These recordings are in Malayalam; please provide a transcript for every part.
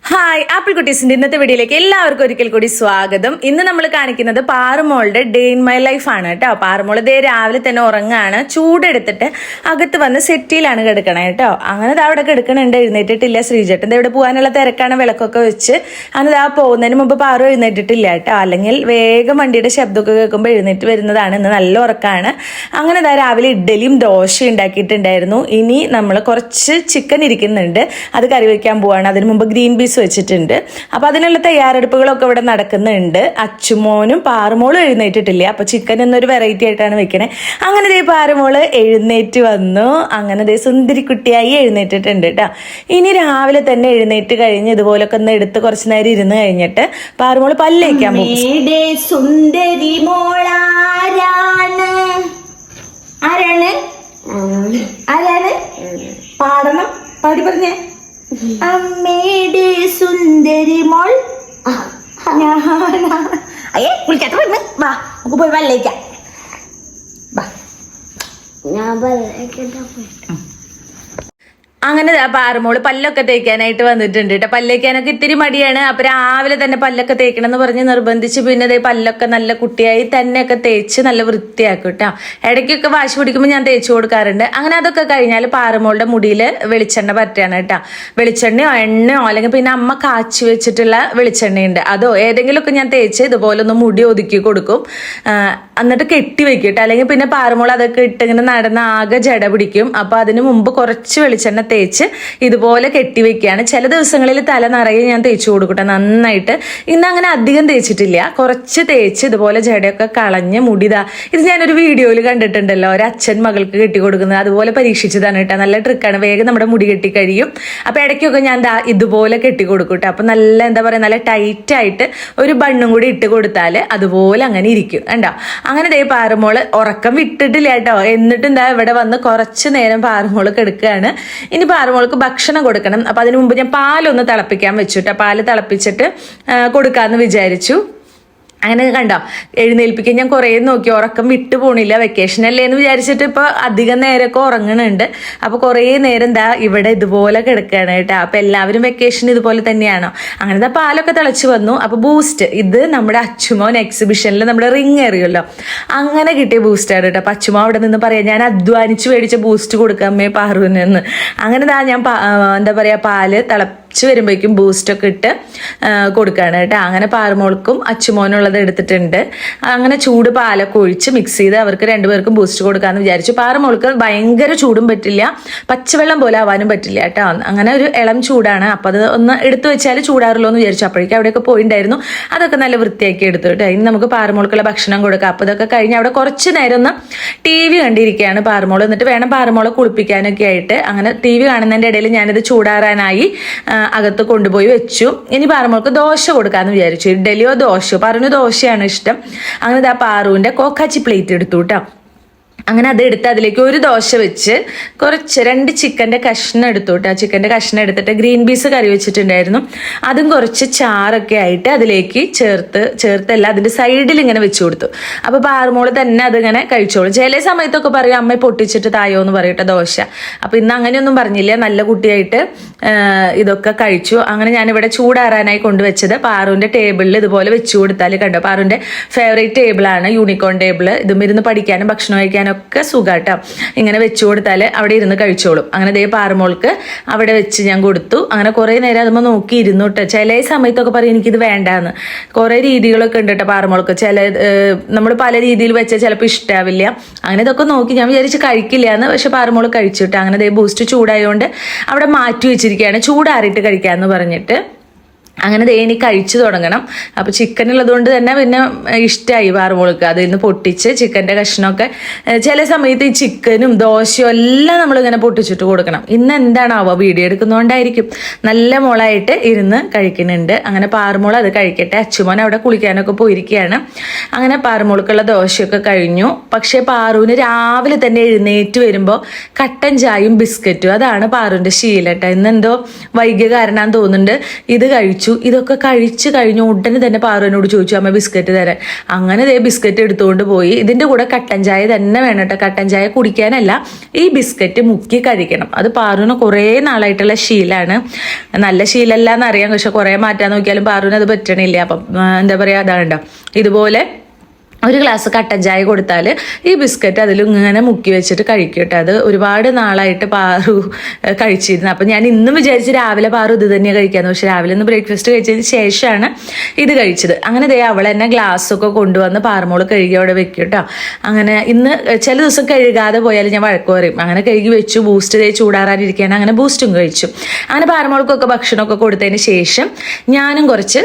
ഹായ് ആപ്പിൾ കുട്ടീസിന്റെ ഇന്നത്തെ വീഡിയോയിലേക്ക് എല്ലാവർക്കും ഒരിക്കൽ കൂടി സ്വാഗതം. ഇന്ന് നമ്മൾ കാണിക്കുന്നത് പാറുമോളുടെ ഡേ ഇൻ മൈ ലൈഫ് ആണ് കേട്ടോ. പാറുമോള് ദേ രാവിലെ തന്നെ ഉറങ്ങാണ്, ചൂടെടുത്തിട്ട് അകത്ത് വന്ന് സെറ്റിയിലാണ് കിടക്കണേ കേട്ടോ. അങ്ങനെ അവിടെ കിടക്കണുണ്ട്, എഴുന്നേറ്റിട്ടില്ല. ശ്രീജേട്ടൻ ഇവിടെ പോകാനുള്ള തിരക്കാണ്, വിളക്കൊക്കെ വെച്ച്. അങ്ങനെ പോകുന്നതിന് മുമ്പ് പാറു എഴുന്നേറ്റിട്ടില്ല കേട്ടോ. അല്ലെങ്കിൽ വേഗം വണ്ടിയുടെ ശബ്ദമൊക്കെ കേൾക്കുമ്പോൾ എഴുന്നേറ്റ് വരുന്നതാണ്. ഇന്ന് നല്ല ഉറക്കാണ്. അങ്ങനെ രാവിലെ ഇഡ്ഡലിയും ദോശയും ഉണ്ടാക്കിയിട്ടുണ്ടായിരുന്നു. ഇനി നമ്മൾ കുറച്ച് ചിക്കൻ ഇരിക്കുന്നുണ്ട്, അത് കറി വയ്ക്കാൻ പോവാണ്. അതിന് മുമ്പ് ഗ്രീൻ പീസ് വെച്ചിട്ടുണ്ട്. അപ്പൊ അതിനുള്ള തയ്യാറെടുപ്പുകളൊക്കെ ഇവിടെ നടക്കുന്നുണ്ട്. അച്ചുമോനും പാറുമോളും എഴുന്നേറ്റിട്ടില്ല, അപ്പൊ ചിക്കൻ എന്നൊരു വെറൈറ്റി ആയിട്ടാണ് വെക്കണേ. അങ്ങനെ ദേ പാറുമോള് എഴുന്നേറ്റ് വന്നു. അങ്ങനെ ദേ സുന്ദരി കുട്ടിയായി എഴുന്നേറ്റിട്ടുണ്ട് കേട്ടോ. ഇനി രാവിലെ തന്നെ എഴുന്നേറ്റ് കഴിഞ്ഞ് ഇതുപോലൊക്കെ ഒന്ന് എടുത്ത് കുറച്ചു നേരം ഇരുന്ന് കഴിഞ്ഞിട്ട് പാറുമോള് പല്ലേക്കാൻ പോകും. സുന്ദരി മോളാരാണ്? ആരാണ്? ആരാണ്? പാടണം, പാടി പറഞ്ഞേ. അമ്മയുടെ സുന്ദരി മോൾ അയ്യേ കുളിക്കാത്ത പെണ്ണ്, വാ നമുക്ക് പോയി വല്ലേക്കാം. അങ്ങനെ പാറുമോള് പല്ലൊക്കെ തേക്കാനായിട്ട് വന്നിട്ടുണ്ട് കേട്ടോ. പല്ലേക്കാനൊക്കെ ഇത്തിരി മടിയാണ്. അപ്പൊ രാവിലെ തന്നെ പല്ലൊക്കെ തേക്കണം എന്ന് പറഞ്ഞ് നിർബന്ധിച്ച് പിന്നെ അതേ പല്ലൊക്കെ നല്ല കുട്ടിയായി തന്നെയൊക്കെ തേച്ച് നല്ല വൃത്തിയാക്കും കേട്ടോ. ഇടയ്ക്കൊക്കെ വാശി പിടിക്കുമ്പോൾ ഞാൻ തേച്ച് കൊടുക്കാറുണ്ട്. അങ്ങനെ അതൊക്കെ കഴിഞ്ഞാൽ പാറുമോളുടെ മുടിയിൽ വെളിച്ചെണ്ണ പറ്റാണ് കേട്ടോ. വെളിച്ചെണ്ണയോ എണ്ണയോ അല്ലെങ്കിൽ പിന്നെ അമ്മ കാച്ചി വെച്ചിട്ടുള്ള വെളിച്ചെണ്ണയുണ്ട്, അതോ ഏതെങ്കിലുമൊക്കെ ഞാൻ തേച്ച് ഇതുപോലെ ഒന്ന് മുടി ഒതുക്കി കൊടുക്കും. എന്നിട്ട് കെട്ടി വെക്കും കേട്ടോ. അല്ലെങ്കിൽ പിന്നെ പാറുമോൾ അതൊക്കെ ഇട്ടിങ്ങനെ നടന്ന് ആകെ ജട പിടിക്കും. അപ്പൊ അതിന് മുമ്പ് കുറച്ച് വെളിച്ചെണ്ണ തേച്ച് ഇതുപോലെ കെട്ടിവെക്കുകയാണ്. ചില ദിവസങ്ങളിൽ തല നിറയെ ഞാൻ തേച്ച് കൊടുക്കട്ടെ നന്നായിട്ട്. ഇന്ന് അങ്ങനെ അധികം തേച്ചിട്ടില്ല, കുറച്ച് തേച്ച് ഇതുപോലെ ജടയൊക്കെ കളഞ്ഞ് മുടിതാ. ഇത് ഞാനൊരു വീഡിയോയിൽ കണ്ടിട്ടുണ്ടല്ലോ, ഒരു അച്ഛൻ മകൾക്ക് കെട്ടി കൊടുക്കുന്നത്. അതുപോലെ പരീക്ഷിച്ചതാണ് കേട്ടോ. നല്ല ട്രിക്കാണ്, വേഗം നമ്മുടെ മുടി കെട്ടി കഴിയും. അപ്പൊ ഇടയ്ക്കൊക്കെ ഞാൻ ഇതുപോലെ കെട്ടി കൊടുക്കൂട്ടെ. അപ്പൊ നല്ല എന്താ പറയാ, നല്ല ടൈറ്റ് ആയിട്ട് ഒരു ബണ്ണും കൂടി ഇട്ട് കൊടുത്താൽ അതുപോലെ അങ്ങനെ ഇരിക്കും കണ്ടോ. അങ്ങനെ ദേ പാറുമോള് ഉറക്കം വിട്ടിട്ടില്ല കേട്ടോ. എന്നിട്ട് എന്താ ഇവിടെ വന്ന് കുറച്ച് നേരം പാറുമോള് കിടക്കുകയാണ്. ഇനി പാറുമോൾക്ക് ഭക്ഷണം കൊടുക്കണം. അപ്പൊ അതിനു മുമ്പ് ഞാൻ പാലൊന്ന് തിളപ്പിക്കാൻ വെച്ചിട്ട് പാല് തിളപ്പിച്ചിട്ട് കൊടുക്കാന്ന് വിചാരിച്ചു. അങ്ങനെ കണ്ടോ, എഴുന്നേൽപ്പിക്കാൻ ഞാൻ കുറേ നോക്കി, ഉറക്കം വിട്ടു പോണില്ല. വെക്കേഷൻ അല്ലേ എന്ന് വിചാരിച്ചിട്ട് ഇപ്പൊ അധികം നേരമൊക്കെ ഉറങ്ങണുണ്ട്. അപ്പൊ കുറേ നേരം എന്താ ഇവിടെ ഇതുപോലെ കിടക്കുകയാണ് കേട്ടോ. അപ്പൊ എല്ലാവരും വെക്കേഷൻ ഇതുപോലെ തന്നെയാണോ? അങ്ങനെ പാലൊക്കെ തിളച്ച് വന്നു. അപ്പൊ ബൂസ്റ്റ്, ഇത് നമ്മുടെ അച്ചുമോൻ എക്സിബിഷനിൽ നമ്മുടെ റിങ് എറിയുമല്ലോ, അങ്ങനെ കിട്ടിയ ബൂസ്റ്റാണ് കേട്ടോ. അപ്പൊ അച്ചുമോ അവിടെ നിന്ന് പറയാം, ഞാൻ അധ്വാനിച്ച് മേടിച്ച ബൂസ്റ്റ് കൊടുക്കാമേ പാറുവിനെന്ന്. അങ്ങനെ ഞാൻ എന്താ പറയാ, പാല് തിളച്ച് വരുമ്പോഴേക്കും ബൂസ്റ്റൊക്കെ ഇട്ട് കൊടുക്കുകയാണ് കേട്ടോ. അങ്ങനെ പാറുമോൾക്കും അച്ചുമോനുള്ളത് എടുത്തിട്ടുണ്ട്. അങ്ങനെ ചൂട് പാലൊക്കെ ഒഴിച്ച് മിക്സ് ചെയ്ത് അവർക്ക് രണ്ടുപേർക്കും ബൂസ്റ്റ് കൊടുക്കാമെന്ന് വിചാരിച്ചു. പാറുമോൾക്ക് ഭയങ്കര ചൂടും പറ്റില്ല, പച്ചവെള്ളം പോലെ ആവാനും പറ്റില്ല കേട്ടോ. അങ്ങനെ ഒരു ഇളം ചൂടാണ്. അപ്പം അത് ഒന്ന് എടുത്തു വെച്ചാൽ ചൂടാറുള്ളൂ എന്ന് വിചാരിച്ചു. അപ്പോഴേക്കും അവിടെയൊക്കെ പോയിട്ടുണ്ടായിരുന്നു, അതൊക്കെ നല്ല വൃത്തിയാക്കി എടുത്തു കേട്ടോ. ഇനി നമുക്ക് പാറുമോൾക്കുള്ള ഭക്ഷണം കൊടുക്കാം. അപ്പോൾ ഇതൊക്കെ കഴിഞ്ഞ് അവിടെ കുറച്ച് നേരം ഒന്ന് TV കണ്ടിരിക്കുകയാണ് പാറുമോൾ. എന്നിട്ട് വേണം പാറുമോളെ കുളിപ്പിക്കാനൊക്കെ ആയിട്ട്. അങ്ങനെ TV കാണുന്നതിൻ്റെ ഇടയിൽ ഞാനിത് ചൂടാറാനായി അകത്ത് കൊണ്ടുപോയി വെച്ചു. ഇനി പാറുമോൾക്ക് ദോശ കൊടുക്കാമെന്ന് വിചാരിച്ചു. ഇഡ്ഡലിയോ ദോശയോ, പറഞ്ഞു ദോശയാണ് ഇഷ്ടം. അങ്ങനെ പാറുവിൻ്റെ കോക്കാച്ചി പ്ലേറ്റ് എടുത്തു കേട്ടോ. അങ്ങനെ അതെടുത്ത് അതിലേക്ക് ഒരു ദോശ വെച്ച് കുറച്ച് 2 ചിക്കൻ്റെ കഷ്ണം എടുത്തു കേട്ടോ. ചിക്കൻ്റെ കഷ്ണം എടുത്തിട്ട് ഗ്രീൻ പീസ് കറി വെച്ചിട്ടുണ്ടായിരുന്നു, അതും കുറച്ച് ചാറൊക്കെ ആയിട്ട് അതിലേക്ക് ചേർത്തല്ല അതിൻ്റെ സൈഡിൽ ഇങ്ങനെ വെച്ച് കൊടുത്തു. അപ്പോൾ പാറുമോള് തന്നെ അതിങ്ങനെ കഴിച്ചോളും. ചില സമയത്തൊക്കെ പറയും അമ്മ പൊട്ടിച്ചിട്ട് തായോ എന്ന് പറയട്ടെ ദോശ. അപ്പോൾ ഇന്ന് അങ്ങനെയൊന്നും പറഞ്ഞില്ല, നല്ല കുട്ടിയായിട്ട് ഇതൊക്കെ കഴിച്ചു. അങ്ങനെ ഞാനിവിടെ ചൂടാറാനായി കൊണ്ടുവച്ചത് പാറുവിൻ്റെ ടേബിളിൽ ഇതുപോലെ വെച്ച് കൊടുത്താൽ കണ്ടോ, പാറുവിൻ്റെ ഫേവറേറ്റ് ടേബിളാണ്, യൂണിക്കോൺ ടേബിൾ. ഇതും ഇരുന്ന് പഠിക്കാനും ഭക്ഷണം കഴിക്കാനും ഒക്കെ സുഖാട്ടോ. ഇങ്ങനെ വെച്ചു കൊടുത്താൽ അവിടെ ഇരുന്ന് കഴിച്ചോളും. അങ്ങനെ ദേ പാറുമോൾക്ക് അവിടെ വെച്ച് ഞാൻ കൊടുത്തു. അങ്ങനെ കുറേ നേരം അതുമ്പോൾ നോക്കി ഇരുന്നു കേട്ടോ. ചില സമയത്തൊക്കെ പറയും എനിക്കിത് വേണ്ടാന്ന്. കുറേ രീതികളൊക്കെ ഉണ്ട് കേട്ടോ പാറുമോൾക്ക്. നമ്മൾ പല രീതിയിൽ വെച്ചാൽ ചിലപ്പോൾ ഇഷ്ടാവില്ല. അങ്ങനെ ഇതൊക്കെ നോക്കി ഞാൻ വിചാരിച്ച് കഴിക്കില്ല എന്ന്, പക്ഷെ പാറുമോൾ കഴിച്ചിട്ട്. അങ്ങനെ ദേ ബൂസ്റ്റ് ചൂടായതുകൊണ്ട് അവിടെ മാറ്റി വെച്ചിരിക്കുകയാണ്, ചൂടാറിയിട്ട് കഴിക്കാമെന്ന് പറഞ്ഞിട്ട്. അങ്ങനെ ഇനി കഴിച്ചു തുടങ്ങണം. അപ്പോൾ ചിക്കൻ ഉള്ളതുകൊണ്ട് തന്നെ പിന്നെ ഇഷ്ടമായി പാറുമോൾക്ക്. അതിൽ നിന്ന് പൊട്ടിച്ച് ചിക്കൻ്റെ കഷ്ണമൊക്കെ ചില സമയത്ത് ഈ ചിക്കനും ദോശയും എല്ലാം നമ്മളിങ്ങനെ പൊട്ടിച്ചിട്ട് കൊടുക്കണം. ഇന്ന് എന്താണാവോ, വീഡിയോ എടുക്കുന്നതുകൊണ്ടായിരിക്കും. നല്ല മോളായിട്ട് ഇരുന്ന് കഴിക്കുന്നുണ്ട്. അങ്ങനെ പാറുമോൾ അത് കഴിക്കട്ടെ. അച്ചുമോൻ അവിടെ കുളിക്കാനൊക്കെ പോയിരിക്കുകയാണ്. അങ്ങനെ പാറുമോൾക്കുള്ള ദോശയൊക്കെ കഴിഞ്ഞു. പക്ഷേ പാറുവിന് രാവിലെ തന്നെ എഴുന്നേറ്റ് വരുമ്പോൾ കട്ടൻ ചായയും ബിസ്ക്കറ്റും, അതാണ് പാറുവിൻ്റെ ശീലം കേട്ടോ. ഇന്നെന്തോ വൈകിയ കാരണമാണെന്ന് തോന്നുന്നുണ്ട്. ഇത് കഴിച്ചു. കഴിച്ചു. ഇതൊക്കെ കഴിച്ച് കഴിഞ്ഞ ഉടനെ തന്നെ പാറുവിനോട് ചോദിച്ചു അമ്മ ബിസ്ക്കറ്റ് തരാൻ. അങ്ങനെ ദേ ബിസ്ക്കറ്റ് എടുത്തുകൊണ്ട് പോയി. ഇതിന്റെ കൂടെ കട്ടൻ ചായ തന്നെ വേണം കേട്ടോ. കട്ടൻ ചായ കുടിക്കാനല്ല, ഈ ബിസ്ക്കറ്റ് മുക്കി കഴിക്കണം. അത് പാറുവിന് കുറേ നാളായിട്ടുള്ള ശീലാണ്. നല്ല ശീലമല്ല എന്നറിയാം, പക്ഷെ കുറേ മാറ്റാൻ നോക്കിയാലും പാറുവിന് അത് പറ്റണില്ല. അപ്പം എന്താ പറയാ, അതാണ്ടോ ഇതുപോലെ ഒരു ഗ്ലാസ് കട്ടൻ ചായ കൊടുത്താൽ ഈ ബിസ്ക്കറ്റ് അതിൽ ഇങ്ങനെ മുക്കി വെച്ചിട്ട് കഴിക്കും കേട്ടോ. അത് ഒരുപാട് നാളായിട്ട് പാറു കഴിച്ചിരുന്നു. അപ്പം ഞാൻ ഇന്നും വിചാരിച്ച് രാവിലെ പാറു ഇത് തന്നെയാണ് കഴിക്കാന്ന്. പക്ഷെ രാവിലെ ഒന്ന് ബ്രേക്ക്ഫാസ്റ്റ് കഴിച്ചതിന് ശേഷമാണ് ഇത് കഴിച്ചത്. അങ്ങനെ ദേ അവൾ തന്നെ ഗ്ലാസ്സൊക്കെ കൊണ്ടുവന്ന് പാറമോള് കഴുകി അവിടെ വെക്കും കേട്ടോ. അങ്ങനെ ഇന്ന് ചില ദിവസം കഴുകാതെ പോയാലും ഞാൻ വഴക്ക് പറയും. അങ്ങനെ കഴുകി വെച്ചു. ബൂസ്റ്റ് ദേ ചൂടാറാനിരിക്കുകയാണ്. അങ്ങനെ ബൂസ്റ്റും കഴിച്ചു. അങ്ങനെ പാറമോൾക്കൊക്കെ ഭക്ഷണമൊക്കെ കൊടുത്തതിന് ശേഷം ഞാനും കുറച്ച്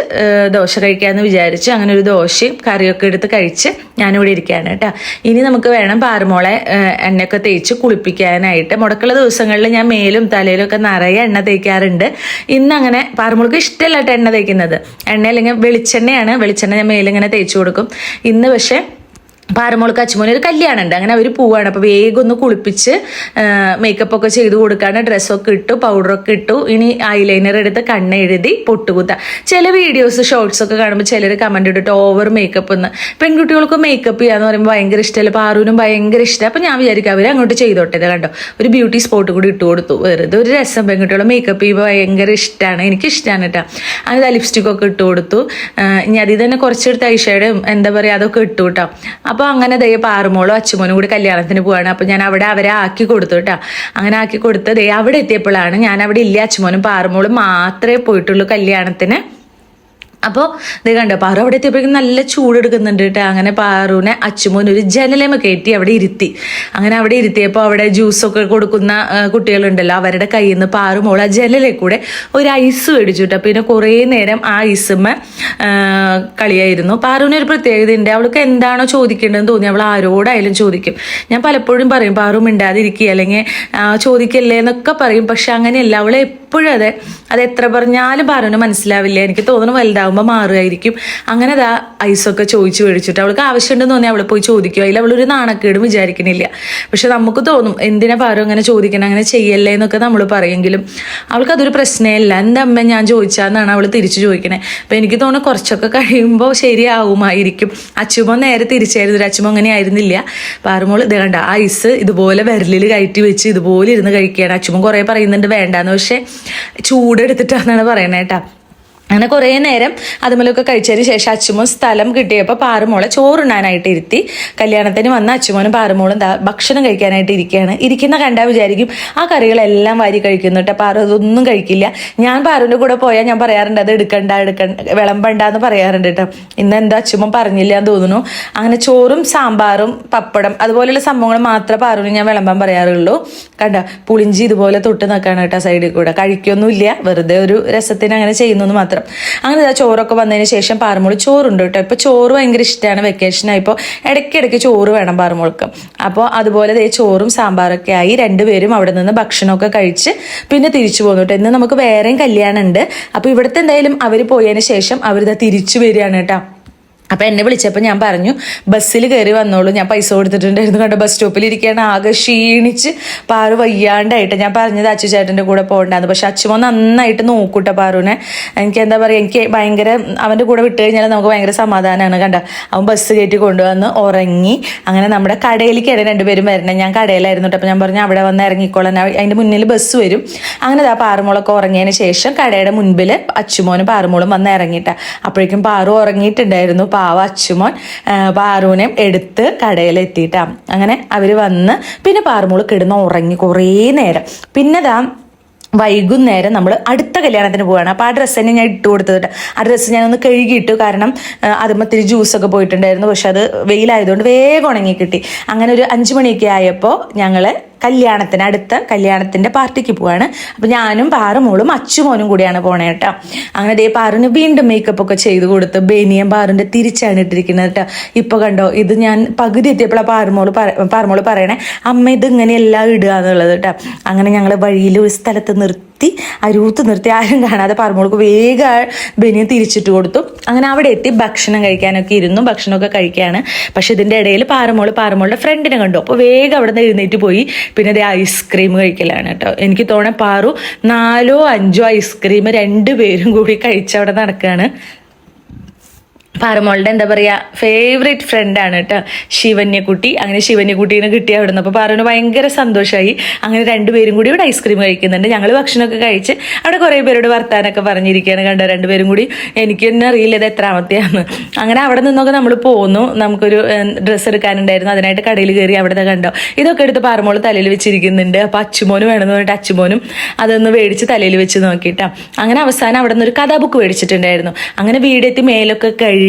ദോശ കഴിക്കാമെന്ന് വിചാരിച്ചു. അങ്ങനെ ഒരു ദോശയും കറിയൊക്കെ എടുത്ത് കഴിച്ച് ഞാനിവിടെ ഇരിക്കുകയാണ് കേട്ടോ. ഇനി നമുക്ക് വേണം പാറുമോളെ എണ്ണയൊക്കെ തേച്ച് കുളിപ്പിക്കാനായിട്ട്. മുടക്കുള്ള ദിവസങ്ങളിൽ ഞാൻ മേലും തലയിലും ഒക്കെ നിറയെ എണ്ണ തേക്കാറുണ്ട്. ഇന്ന് അങ്ങനെ പാറുമോൾക്ക് ഇഷ്ടമല്ല കേട്ടോ എണ്ണ തേക്കുന്നത്. എണ്ണ അല്ലെങ്കിൽ വെളിച്ചെണ്ണയാണ്. വെളിച്ചെണ്ണ ഞാൻ മേലിങ്ങനെ തേച്ച് കൊടുക്കും. ഇന്ന് പക്ഷേ പാറുമോൾക്ക് അച്ചുമോന് ഒരു കല്യാണം ഉണ്ട്. അങ്ങനെ അവർ പോവാണ്. അപ്പോൾ വേഗം ഒന്ന് കുളിപ്പിച്ച് മേക്കപ്പ് ഒക്കെ ചെയ്ത് കൊടുക്കാണ്. ഡ്രസ്സൊക്കെ ഇട്ടു, പൗഡറൊക്കെ ഇട്ടു. ഇനി ഐലൈനർ എടുത്ത് കണ്ണെഴുതി പൊട്ടുകുത്ത. ചില വീഡിയോസ് ഷോർട്സ് ഒക്കെ കാണുമ്പോൾ ചിലർ കമന്റ് ഇട്ടിട്ട് ഓവർ മേക്കപ്പ് എന്ന്. പെൺകുട്ടികൾക്ക് മേക്കപ്പ് ചെയ്യാന്ന് പറയുമ്പോൾ ഭയങ്കര ഇഷ്ടമല്ല. പാറുവിനും ഭയങ്കര ഇഷ്ടം. അപ്പം ഞാൻ വിചാരിക്കും അവർ അങ്ങോട്ട് ചെയ്തോട്ടെ. കണ്ടോ, ഒരു ബ്യൂട്ടി സ്പോട്ട് കൂടി ഇട്ട് കൊടുത്തു. വെറുതെ ഒരു രസം. പെൺകുട്ടികളെ മേക്കപ്പ് ചെയ്യുമ്പോൾ ഭയങ്കര ഇഷ്ടമാണ്. എനിക്കിഷ്ടമാണ് കേട്ടോ. അങ്ങനെ ലിപ്സ്റ്റിക്കൊക്കെ ഇട്ട് കൊടുത്തു. ഇനി അതിൽ തന്നെ കുറച്ചെടുത്ത് ഐഷേഡും എന്താ പറയുക അതൊക്കെ ഇട്ടു കേട്ടോ. അപ്പോൾ അങ്ങനെ ദേ പാറുമോളും അച്ചുമോനും കൂടി കല്യാണത്തിന് പോവാണ്. അപ്പോൾ ഞാൻ അവിടെ അവരെ ആക്കി കൊടുത്തു കേട്ടോ. അങ്ങനെ ആക്കി കൊടുത്ത് ദേ അവിടെ എത്തിയപ്പോഴാണ്, ഞാൻ അവിടെ ഇല്ല, അച്ചുമോനും പാറുമോളും മാത്രമേ പോയിട്ടുള്ളൂ കല്യാണത്തിന്. അപ്പോൾ ഇത് കണ്ടോ, പാറു അവിടെ എത്തിയപ്പോഴേക്കും നല്ല ചൂടെടുക്കുന്നുണ്ട് കേട്ടോ. അങ്ങനെ പാറുവിനെ അച്ചുമോൻ ഒരു ജനലേമ കയറ്റി അവിടെ ഇരുത്തി. അങ്ങനെ അവിടെ ഇരുത്തിയപ്പോൾ അവിടെ ജ്യൂസൊക്കെ കൊടുക്കുന്ന കുട്ടികളുണ്ടല്ലോ, അവരുടെ കയ്യിൽ നിന്ന് പാറുമോൾ ആ ജനലിൽ കൂടെ ഒരു ഐസ് മേടിച്ചു കേട്ടോ. പിന്നെ കുറേ നേരം ആ ഐസുമ്മ കളിയായിരുന്നു. പാറുവിന് ഒരു പ്രത്യേകത ഉണ്ട്. അവൾക്ക് എന്താണോ ചോദിക്കേണ്ടതെന്ന് തോന്നി അവൾ ആരോടായാലും ചോദിക്കും. ഞാൻ പലപ്പോഴും പറയും പാറു മിണ്ടാതിരിക്കുക അല്ലെങ്കിൽ ചോദിക്കല്ലേ എന്നൊക്കെ പറയും. പക്ഷെ അങ്ങനെയല്ല, അവളെ എപ്പോഴും അത് എത്ര പറഞ്ഞാലും പാറുവിന് മനസ്സിലാവില്ല. എനിക്ക് തോന്നുന്നു വലുതാവുമ്പോൾ മാറുമായിരിക്കും. അങ്ങനെ അതാ ഐസൊക്കെ ചോദിച്ചു മേടിച്ചിട്ട് അവൾക്ക് ആവശ്യമുണ്ടെന്ന് തോന്നി അവൾ പോയി ചോദിക്കും. അതിൽ അവളൊരു നാണക്കേടും വിചാരിക്കണില്ല. പക്ഷെ നമുക്ക് തോന്നും എന്തിനാ പാറു അങ്ങനെ ചോദിക്കണം, അങ്ങനെ ചെയ്യല്ലേ എന്നൊക്കെ നമ്മൾ പറയെങ്കിലും അവൾക്കതൊരു പ്രശ്നമില്ല. എൻ്റെ അമ്മ ഞാൻ ചോദിച്ചാന്നാണ് അവൾ തിരിച്ചു ചോദിക്കണേ. അപ്പം എനിക്ക് തോന്നുന്നു കുറച്ചൊക്കെ കഴിയുമ്പോൾ ശരിയാവുമായിരിക്കും. അച്ചുമോ നേരെ തിരിച്ചായിരുന്നു. അച്ചുമോ അങ്ങനെ ആയിരുന്നില്ല. പാറുമോൾ ഇത് കണ്ട ഐസ് ഇതുപോലെ വിരലിൽ കയറ്റി വെച്ച് ഇതുപോലെ ഇരുന്ന് കഴിക്കുകയാണ്. അച്ചുമോ കുറേ പറയുന്നുണ്ട് വേണ്ടാന്ന്, പക്ഷെ ചൂടെടുത്തിട്ടാണെന്നാണ് പറയണേ കേട്ടാ. അങ്ങനെ കുറേ നേരം അതുമല്ലൊക്കെ കഴിച്ചതിന് ശേഷം അച്ചുമോൻ സ്ഥലം കിട്ടിയപ്പോൾ പാറുമോളെ ചോറുണ്ണാനായിട്ട് ഇരുത്തി. കല്യാണത്തിന് വന്ന അച്ചുമോനും പാറുമോളും ഭക്ഷണം കഴിക്കാനായിട്ട് ഇരിക്കുകയാണ്. ഇരിക്കുന്ന കണ്ടാൽ വിചാരിക്കും ആ കറികളെല്ലാം വാരി കഴിക്കുന്നു കേട്ടോ. പാറു അതൊന്നും കഴിക്കില്ല. ഞാൻ പാറുവിൻ്റെ കൂടെ പോയാൽ ഞാൻ പറയാറുണ്ട് അത് എടുക്കണ്ട വിളമ്പണ്ടെന്ന് പറയാറുണ്ട് കേട്ടോ. ഇന്ന് എന്താ അച്ചുമോൻ പറഞ്ഞില്ല എന്ന് തോന്നുന്നു. അങ്ങനെ ചോറും സാമ്പാറും പപ്പടം അതുപോലെയുള്ള സംഭവങ്ങൾ മാത്രമേ പാറുവിന് ഞാൻ വിളമ്പാൻ പറയാറുള്ളൂ. കണ്ട പുളിഞ്ചി ഇതുപോലെ തൊട്ട് നിൽക്കാണ് കേട്ടോ സൈഡിൽ കൂടെ. കഴിക്കൊന്നുമില്ല, വെറുതെ ഒരു രസത്തിന് അങ്ങനെ ചെയ്യുന്നു മാത്രം. അങ്ങനെ ചോറൊക്കെ വന്നതിന് ശേഷം പാറുമോൾ ചോറുണ്ട് കേട്ടോ. ഇപ്പൊ ചോറ് ഭയങ്കര ഇഷ്ടമാണ്. വെക്കേഷനായപ്പോൾ ഇടയ്ക്കിടയ്ക്ക് ചോറ് വേണം പാറുമോൾക്ക്. അപ്പോൾ അതുപോലെ ചോറും സാമ്പാറൊക്കെ ആയി രണ്ടുപേരും അവിടെ നിന്ന് ഭക്ഷണമൊക്കെ കഴിച്ച് പിന്നെ തിരിച്ചു പോന്നു കേട്ടോ. ഇന്ന് നമുക്ക് വേറെയും കല്യാണം ഉണ്ട്. അപ്പോൾ ഇവിടുത്തെ എന്തായാലും അവർ പോയതിന് ശേഷം അവരിതാ തിരിച്ചു വരികയാണ് കേട്ടോ. അപ്പം എന്നെ വിളിച്ചപ്പോൾ ഞാൻ പറഞ്ഞു ബസ്സിൽ കയറി വന്നോളൂ, ഞാൻ പൈസ കൊടുത്തിട്ടുണ്ടായിരുന്നു. കണ്ടോ ബസ് സ്റ്റോപ്പിൽ ഇരിക്കുകയാണ്, ആകെ ക്ഷീണിച്ച് പാറു വയ്യാണ്ടായിട്ട്. ഞാൻ പറഞ്ഞത് അച്ചു ചേട്ടൻ്റെ കൂടെ പോകണ്ടാന്ന്. പക്ഷെ അച്ചുമോ നന്നായിട്ട് നോക്കൂട്ടോ പാറുവിനെ. എനിക്ക് എന്താ പറയുക, എനിക്ക് ഭയങ്കര അവൻ്റെ കൂടെ വിട്ട് കഴിഞ്ഞാൽ നമുക്ക് ഭയങ്കര സമാധാനമാണ്. കണ്ട അവൻ ബസ് കയറ്റി കൊണ്ടുവന്ന് ഉറങ്ങി. അങ്ങനെ നമ്മുടെ കടയിലേക്കാണ് രണ്ടുപേരും വരണം. ഞാൻ കടയിലായിരുന്നു കേട്ടോ. അപ്പം ഞാൻ പറഞ്ഞു അവിടെ വന്ന് ഇറങ്ങിക്കോളാൻ, അതിൻ്റെ മുന്നിൽ ബസ് വരും. അങ്ങനെ ആ പാറുമോളൊക്കെ ഉറങ്ങിയതിന് ശേഷം കടയുടെ മുൻപിൽ അച്ചുമോനും പാറുമോളും വന്ന് ഇറങ്ങിയിട്ട. അപ്പോഴേക്കും പാറു ഉറങ്ങിയിട്ടുണ്ടായിരുന്നു. പാവ അച്ചുമോൻ പാറുവിനെ എടുത്ത് കടയിലെത്തിയിട്ടാ. അങ്ങനെ അവർ വന്ന് പിന്നെ പാറുമോള് കിടന്ന് ഉറങ്ങി കുറേ നേരം. പിന്നെ വൈകുന്നേരം നമ്മൾ അടുത്ത കല്യാണത്തിന് പോവുകയാണ്. അപ്പോൾ ആ ഡ്രസ്സ് തന്നെ ഞാൻ ഇട്ട് കൊടുത്തത്. ആ ഡ്രസ്സ് ഞാനൊന്ന് കഴുകിയിട്ടു. കാരണം അതുമത്തിരി ജ്യൂസൊക്കെ പോയിട്ടുണ്ടായിരുന്നു. പക്ഷെ അത് വെയിലായതുകൊണ്ട് വേഗം ഉണങ്ങി കിട്ടി. അങ്ങനെ ഒരു 5 മണിയൊക്കെ ആയപ്പോൾ ഞങ്ങൾ അടുത്ത കല്യാണത്തിൻ്റെ പാർട്ടിക്ക് പോവാണ്. അപ്പോൾ ഞാനും പാറുമോളും അച്ചുമോനും കൂടിയാണ് പോണേ കേട്ടോ. അങ്ങനെ ദേ പാറുവിന് വീണ്ടും മേക്കപ്പ് ഒക്കെ ചെയ്ത് കൊടുത്ത് ബനിയൻ പാറുവിൻ്റെ തിരിച്ചാണ് ഇട്ടിരിക്കുന്നത് കേട്ടോ. ഇപ്പോൾ കണ്ടോ, ഇത് ഞാൻ പകുതി എത്തിയപ്പോഴാണ് പാറുമോള് പറയണേ അമ്മ ഇത് ഇങ്ങനെയെല്ലാം ഇടുക എന്നുള്ളത് കേട്ടോ. അങ്ങനെ ഞങ്ങൾ വഴിയിൽ ഒരു സ്ഥലത്ത് നിർത്തി അരൂത്ത് നിർത്തി ആരും കാണാതെ പാറുമോൾക്ക് വേഗം ബനിയൻ തിരിച്ചിട്ട് കൊടുത്തു. അങ്ങനെ അവിടെ എത്തി ഭക്ഷണം കഴിക്കാനൊക്കെ ഇരുന്നു. ഭക്ഷണമൊക്കെ കഴിക്കുകയാണ്. പക്ഷെ ഇതിൻ്റെ ഇടയിൽ പാറുമോളുടെ ഫ്രണ്ടിനെ കണ്ടു. അപ്പോൾ വേഗം അവിടെ നിന്ന് എഴുന്നേറ്റ് പോയി. പിന്നെ അത് ഐസ്ക്രീം കഴിക്കലാണ് കേട്ടോ. എനിക്ക് തോന്നണം പാറു 4 or 5 ഐസ്ക്രീം 2 പേരും കൂടി കഴിച്ചവിടെ നടക്കുകയാണ്. പാറുമോളുടെ എന്താ പറയുക ഫേവറേറ്റ് ഫ്രണ്ടാണ് കേട്ടോ ശിവന്യക്കുട്ടി. അങ്ങനെ ശിവന്യക്കുട്ടീനെ കിട്ടിയ അവിടെ നിന്ന് അപ്പോൾ പാറുവിന് ഭയങ്കര സന്തോഷമായി. അങ്ങനെ 2 പേരും കൂടി ഇവിടെ ഐസ്ക്രീം കഴിക്കുന്നുണ്ട്. ഞങ്ങൾ ഭക്ഷണമൊക്കെ കഴിച്ച് അവിടെ കുറേ പേരോട് വർത്താനൊക്കെ പറഞ്ഞിരിക്കുകയാണ്. കണ്ടോ 2 പേരും കൂടി. എനിക്ക് തന്നെ അറിയില്ല ഇത് എത്രാമത്തെയാന്ന്. അങ്ങനെ അവിടെ നിന്നൊക്കെ നമ്മൾ പോന്നു. നമുക്കൊരു ഡ്രസ്സ് എടുക്കാനുണ്ടായിരുന്നു. അതിനായിട്ട് കടയിൽ കയറി. അവിടെ കണ്ടോ ഇതൊക്കെ എടുത്ത് പാറുമോൾ തലയിൽ വെച്ചിരിക്കുന്നുണ്ട്. അപ്പോൾ അച്ചുമോന് വേണമെന്ന് പറഞ്ഞിട്ട് അച്ചുമോനും അതൊന്ന് മേടിച്ച് തലയിൽ വെച്ച് നോക്കിയിട്ടാ. അങ്ങനെ അവസാനം അവിടെ നിന്ന് ഒരു കഥാബുക്ക് മേടിച്ചിട്ടുണ്ടായിരുന്നു. അങ്ങനെ വീടെത്തി മേലൊക്കെ കഴുകി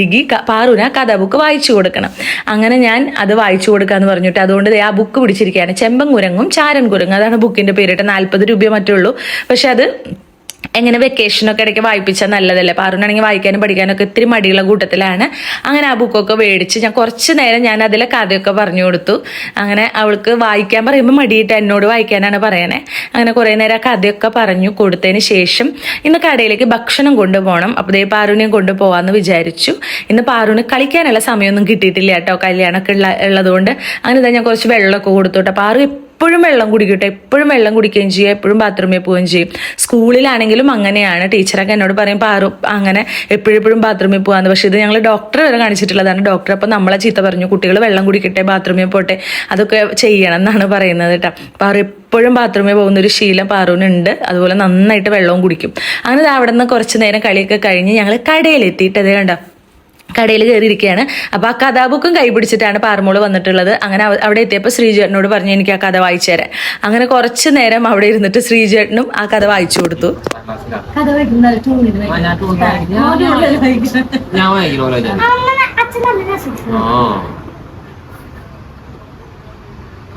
പാറുവിന് കഥ ബുക്ക് വായിച്ചു കൊടുക്കണം. അങ്ങനെ ഞാൻ അത് വായിച്ചു കൊടുക്കാന്ന് പറഞ്ഞിട്ട് അതുകൊണ്ട് ആ ബുക്ക് പിടിച്ചിരിക്കുകയാണ്. ചെമ്പൻ കുരങ്ങും ചാരൻ കുരങ്ങും അതാണ് ബുക്കിന്റെ പേരിട്ട്. 40 രൂപ മറ്റുള്ളൂ. പക്ഷെ അത് എങ്ങനെ വെക്കേഷനൊക്കെ ഇടയ്ക്ക് വായിപ്പിച്ചാൽ നല്ലതല്ലേ. പാറുനാണെങ്കിൽ വായിക്കാനും പഠിക്കാനൊക്കെ ഇത്തിരി മടിയുള്ള കൂട്ടത്തിലാണ്. അങ്ങനെ ആ ബുക്കൊക്കെ മേടിച്ച് ഞാൻ കുറച്ച് നേരം ഞാൻ അതിലെ കഥയൊക്കെ പറഞ്ഞു കൊടുത്തു. അങ്ങനെ അവൾക്ക് വായിക്കാൻ പറയുമ്പോൾ മടിയിട്ട് എന്നോട് വായിക്കാനാണ് പറയണേ. അങ്ങനെ കുറേ നേരം ആ കഥയൊക്കെ പറഞ്ഞു കൊടുത്തതിന് ശേഷം ഇന്ന് കടയിലേക്ക് ഭക്ഷണം കൊണ്ടുപോകണം. അപ്പോൾ പാറുവിനെയും കൊണ്ടുപോകാമെന്ന് വിചാരിച്ചു. ഇന്ന് പാറുവിന് കളിക്കാനുള്ള സമയമൊന്നും കിട്ടിയിട്ടില്ല കേട്ടോ. കല്യാണമൊക്കെ ഉള്ളതുകൊണ്ട് അങ്ങനെ ഞാൻ കുറച്ച് വെള്ളമൊക്കെ കൊടുത്തു കേട്ടോ. പാറു എപ്പോഴും വെള്ളം കുടിക്കട്ടെ. എപ്പോഴും വെള്ളം കുടിക്കുകയും ചെയ്യും. എപ്പോഴും ബാത്റൂമിൽ പോവുകയും ചെയ്യും. സ്കൂളിലാണെങ്കിലും അങ്ങനെയാണ്. ടീച്ചറൊക്കെ എന്നോട് പറയും പാറു അങ്ങനെ എപ്പോഴും ബാത്റൂമിൽ പോകാന്ന്. പക്ഷെ ഇത് ഞങ്ങൾ ഡോക്ടറെ വരെ കാണിച്ചിട്ടുള്ളതാണ്. ഡോക്ടർ അപ്പം നമ്മളെ ചീത്ത പറഞ്ഞു കുട്ടികൾ വെള്ളം കുടിക്കട്ടെ ബാത്റൂമിൽ പോട്ടെ അതൊക്കെ ചെയ്യണം എന്നാണ് പറയുന്നത് കേട്ടോ. പാറു എപ്പോഴും ബാത്റൂമിൽ പോകുന്ന ഒരു ശീലം പാറുവിനുണ്ട്. അതുപോലെ നന്നായിട്ട് വെള്ളവും കുടിക്കും. അങ്ങനെ അവിടെ നിന്ന് കുറച്ച് നേരം കളിയൊക്കെ കഴിഞ്ഞ് ഞങ്ങൾ കടയിലെത്തിയിട്ട് അതേ കണ്ടോ കടയിൽ കയറിയിരിക്കുകയാണ്. അപ്പോൾ ആ കഥാബുക്കും കൈ പിടിച്ചിട്ടാണ് പാറുമോള് വന്നിട്ടുള്ളത്. അങ്ങനെ അവിടെ എത്തിയപ്പോൾ ശ്രീജേട്ടനോട് പറഞ്ഞു എനിക്ക് ആ കഥ വായിച്ചു തരാൻ. അങ്ങനെ കുറച്ച് നേരം അവിടെ ഇരുന്നിട്ട് ശ്രീജേട്ടനും ആ കഥ വായിച്ചു കൊടുത്തു.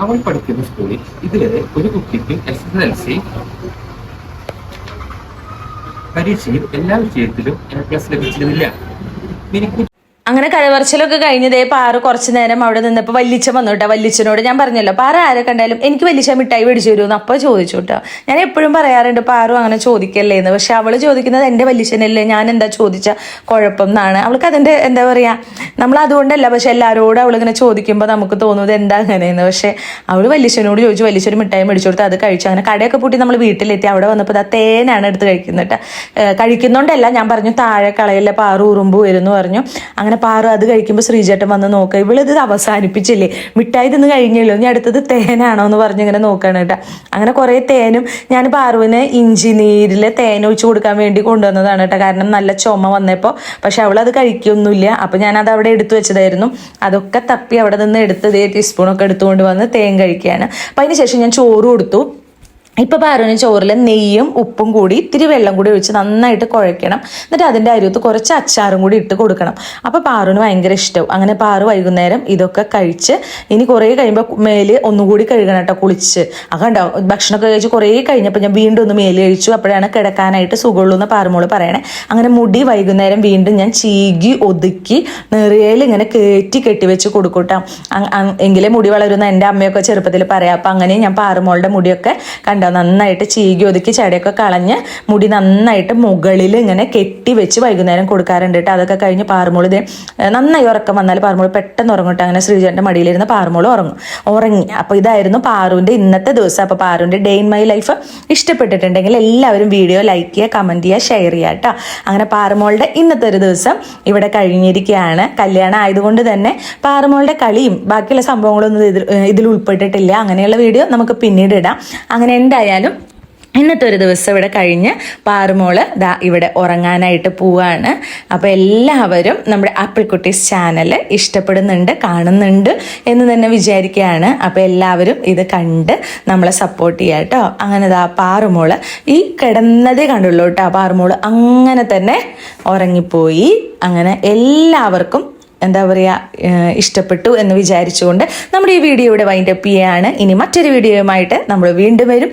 അവൾ പഠിക്കുന്ന സ്കൂളിൽ ഇതുവരെ ഒരു കുട്ടിക്ക് SSLC പരീക്ഷയിൽ എല്ലാ വിഷയത്തിലും A+ ലഭിച്ചിരുന്നില്ല. അങ്ങനെ കഥപറച്ചിലൊക്കെ കഴിഞ്ഞതേ പാറു കുറച്ച് നേരം അവിടെ നിന്നപ്പോൾ വല്ലിച്ച വന്നു കേട്ടോ. വല്ലിച്ചനോട് ഞാൻ പറഞ്ഞല്ലോ പാറ ആരെ കണ്ടാലും എനിക്ക് വല്ലിച്ച മിഠായി മേടിച്ചു തരുമെന്ന് അപ്പോൾ ചോദിച്ചു കേട്ടോ. ഞാൻ എപ്പോഴും പറയാറുണ്ട് പാറു അങ്ങനെ ചോദിക്കല്ലേ എന്ന്. പക്ഷെ അവള് ചോദിക്കുന്നത് എൻ്റെ വല്ലിച്ചനല്ലേ ഞാൻ എന്താ ചോദിച്ചാൽ കുഴപ്പം എന്നാണ്. അവൾക്ക് അതിൻ്റെ എന്താ പറയുക നമ്മൾ അതുകൊണ്ടല്ല. പക്ഷെ എല്ലാവരോടും അവളിങ്ങനെ ചോദിക്കുമ്പോൾ നമുക്ക് തോന്നുന്നത് എന്താ അങ്ങനെയെന്ന്. പക്ഷെ അവൾ വല്ലിച്ചനോട് ചോദിച്ചു. വല്ലിച്ചൊരു മിഠായി മേടിച്ചു കൊടുത്ത് അത് കഴിച്ചു. അങ്ങനെ കടയൊക്കെ പൂട്ടി നമ്മൾ വീട്ടിലെത്തി. അവിടെ വന്നപ്പോൾ തേനാണ് എടുത്ത് കഴിക്കുന്നത് കേട്ടോ. കഴിക്കുന്നോണ്ടല്ല ഞാൻ പറഞ്ഞു താഴെ കളയില്ല പാറു ഉറുമ്പ് വരുന്നു പറഞ്ഞു. അങ്ങനെ പാറു അത് കഴിക്കുമ്പോൾ ശ്രീജേട്ടൻ വന്ന് നോക്കുക ഇവളിത് അവസാനിപ്പിച്ചില്ലേ മിഠായി തിന്ന് കഴിഞ്ഞല്ലോ ഇനി അടുത്തത് തേനാണോ എന്ന് പറഞ്ഞ് ഇങ്ങനെ നോക്കുകയാണ് കേട്ടോ. അങ്ങനെ കുറേ തേനും ഞാൻ പാറുവിന് ഇഞ്ചി നീരിൽ തേൻ ഒഴിച്ചു കൊടുക്കാൻ വേണ്ടി കൊണ്ടുവന്നതാണ് കേട്ടോ. കാരണം നല്ല ചുമ വന്നപ്പോൾ. പക്ഷെ അവളത് കഴിക്കൊന്നുമില്ല. അപ്പം ഞാനത് അവിടെ എടുത്തു വെച്ചതായിരുന്നു. അതൊക്കെ തപ്പി അവിടെ നിന്ന് എടുത്ത് ടീസ്പൂണൊക്കെ എടുത്തുകൊണ്ട് വന്ന് തേൻ കഴിക്കുകയാണ്. അപ്പം അതിന് ശേഷം ഞാൻ ചോറ് കൊടുത്തു. ഇപ്പോൾ പാറുവിന് ചോറിൽ നെയ്യും ഉപ്പും കൂടി ഇത്തിരി വെള്ളം കൂടി ഒഴിച്ച് നന്നായിട്ട് കുഴയ്ക്കണം. എന്നിട്ട് അതിൻ്റെ അരിയത്ത് കുറച്ച് അച്ചാറും കൂടി ഇട്ട് കൊടുക്കണം. അപ്പോൾ പാറുവിന് ഭയങ്കര ഇഷ്ടവും. അങ്ങനെ പാറു വൈകുന്നേരം ഇതൊക്കെ കഴിച്ച് ഇനി കുറേ കഴിയുമ്പോൾ മേല് ഒന്നുകൂടി കഴുകണം കേട്ടോ കുളിച്ച്. കണ്ടോ ഭക്ഷണമൊക്കെ കഴിച്ച് കുറേ കഴിഞ്ഞപ്പോൾ ഞാൻ വീണ്ടും ഒന്ന് മേല് കഴിച്ചു. അപ്പോഴാണ് കിടക്കാനായിട്ട് സുഖമുള്ളൂ എന്ന് പാറുമോള് പറയണേ. അങ്ങനെ മുടി വൈകുന്നേരം വീണ്ടും ഞാൻ ചീകി ഒതുക്കി നെറിയയിൽ ഇങ്ങനെ കെട്ടിവെച്ച് കൊടുക്കൂട്ടാം. എങ്കിലേ മുടി വളരുന്ന എൻ്റെ അമ്മയൊക്കെ ചെറുപ്പത്തിൽ പറയാം. അപ്പം അങ്ങനെ ഞാൻ പാറുമോളുടെ മുടിയൊക്കെ കണ്ടോ നന്നായിട്ട് ചീകി ഒതുക്കി ചടയൊക്കെ കളഞ്ഞ് മുടി നന്നായിട്ട് മുകളിൽ ഇങ്ങനെ കെട്ടി വെച്ച് വൈകുന്നേരം കൊടുക്കാറുണ്ട് കേട്ടോ. അതൊക്കെ കഴിഞ്ഞ് പാറുമോള് നന്നായി ഉറക്കം വന്നാൽ പാറുമോള് പെട്ടെന്ന് ഉറങ്ങട്ടെ. അങ്ങനെ ശ്രീജന്റെ മടിയിലിരുന്ന് പാറുമോള് ഉറങ്ങി. അപ്പോൾ ഇതായിരുന്നു പാറുവിൻ്റെ ഇന്നത്തെ ദിവസം. അപ്പോൾ പാറുവിൻ്റെ ഡേ ഇൻ മൈ ലൈഫ് ഇഷ്ടപ്പെട്ടിട്ടുണ്ടെങ്കിൽ എല്ലാവരും വീഡിയോ ലൈക്ക് ചെയ്യുക, കമൻറ്റ് ചെയ്യുക, ഷെയർ ചെയ്യുക കേട്ടോ. അങ്ങനെ പാറുമോളുടെ ഇന്നത്തെ ഒരു ദിവസം ഇവിടെ കഴിഞ്ഞിരിക്കുകയാണ്. കല്യാണം ആയതുകൊണ്ട് തന്നെ പാറുമോളുടെ കളിയും ബാക്കിയുള്ള സംഭവങ്ങളൊന്നും ഇതിൽ ഉൾപ്പെട്ടിട്ടില്ല. അങ്ങനെയുള്ള വീഡിയോ നമുക്ക് പിന്നീട് ഇടാം. അങ്ങനെ എന്തായാലും ഇന്നത്തെ ഒരു ദിവസം ഇവിടെ കഴിഞ്ഞ് പാറുമോള് ഇവിടെ ഉറങ്ങാനായിട്ട് പോവാണ്. അപ്പോൾ എല്ലാവരും നമ്മുടെ ആപ്പിൾ കുട്ടീസ് ചാനൽ ഇഷ്ടപ്പെടുന്നുണ്ട് കാണുന്നുണ്ട് എന്ന് തന്നെ വിചാരിക്കുകയാണ്. അപ്പോൾ എല്ലാവരും ഇത് കണ്ട് നമ്മളെ സപ്പോർട്ട് ചെയ്യുക കേട്ടോ. അങ്ങനെ പാറുമോള് ഈ കിടന്നതേ കണ്ടുള്ളൂ കേട്ടോ. പാറുമോള് അങ്ങനെ തന്നെ ഉറങ്ങിപ്പോയി. അങ്ങനെ എല്ലാവർക്കും എന്താ പറയുക ഇഷ്ടപ്പെട്ടു എന്ന് വിചാരിച്ചുകൊണ്ട് നമ്മുടെ ഈ വീഡിയോ ഇവിടെ വൈൻഡപ്പ് ചെയ്യുകയാണ്. ഇനി മറ്റൊരു വീഡിയോയുമായിട്ട് നമ്മൾ വീണ്ടും വരും.